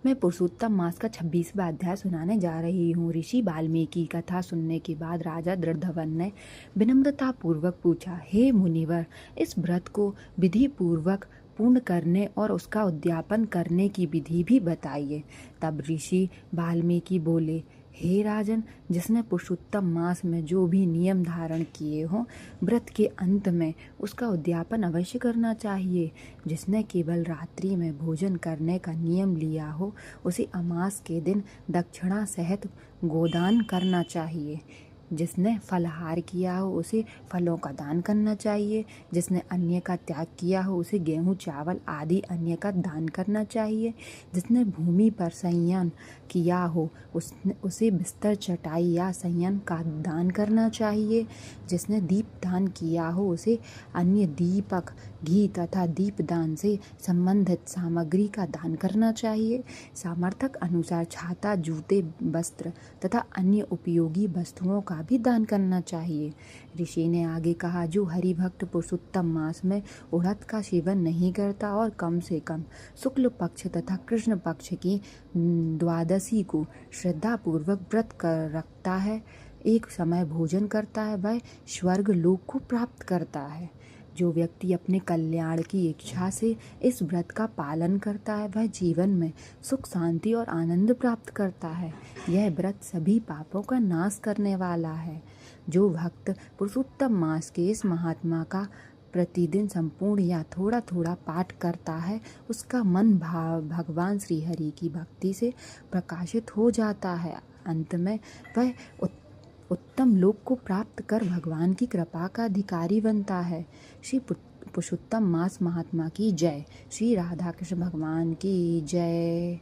मैं पुरुषोत्तम मास का 26वां अध्याय सुनाने जा रही हूँ। ऋषि वाल्मीकि की कथा सुनने के बाद राजा दृढ़धवन ने विनम्रता पूर्वक पूछा, हे मुनिवर, इस व्रत को विधि पूर्वक पूर्ण करने और उसका उद्यापन करने की विधि भी बताइए। तब ऋषि वाल्मीकि बोले, हे राजन, जिसने पुरुषोत्तम मास में जो भी नियम धारण किए हों, व्रत के अंत में उसका उद्यापन अवश्य करना चाहिए। जिसने केवल रात्रि में भोजन करने का नियम लिया हो, उसे अमास के दिन दक्षिणा सहित गोदान करना चाहिए। जिसने फलाहार किया हो, उसे फलों का दान करना चाहिए। जिसने अन्य का त्याग किया हो, उसे गेहूं, चावल आदि अन्य का दान करना चाहिए। जिसने भूमि पर शयन किया हो, उसे बिस्तर, चटाई या शयन का दान करना चाहिए। जिसने दीपदान किया हो, उसे अन्य दीपक, घी तथा दीपदान से संबंधित सामग्री का दान करना चाहिए। सामर्थक अनुसार छाता, जूते, वस्त्र तथा अन्य उपयोगी वस्तुओं का भी दान करना चाहिए। ऋषि ने आगे कहा, जो हरिभक्त पुरुषोत्तम मास में उड़द का सेवन नहीं करता और कम से कम शुक्ल पक्ष तथा कृष्ण पक्ष की द्वादशी को श्रद्धा पूर्वक व्रत कर रखता है, एक समय भोजन करता है, वह स्वर्ग लोक को प्राप्त करता है। जो व्यक्ति अपने कल्याण की इच्छा से इस व्रत का पालन करता है, वह जीवन में सुख, शांति और आनंद प्राप्त करता है। यह व्रत सभी पापों का नाश करने वाला है। जो भक्त पुरुषोत्तम मास के इस महात्मा का प्रतिदिन संपूर्ण या थोड़ा थोड़ा पाठ करता है, उसका मन भाव भगवान श्री हरि की भक्ति से प्रकाशित हो जाता है। अंत में वह उत्तम लोक को प्राप्त कर भगवान की कृपा का अधिकारी बनता है। श्री पुरुषोत्तम मास महात्मा की जय। श्री राधा कृष्ण भगवान की जय।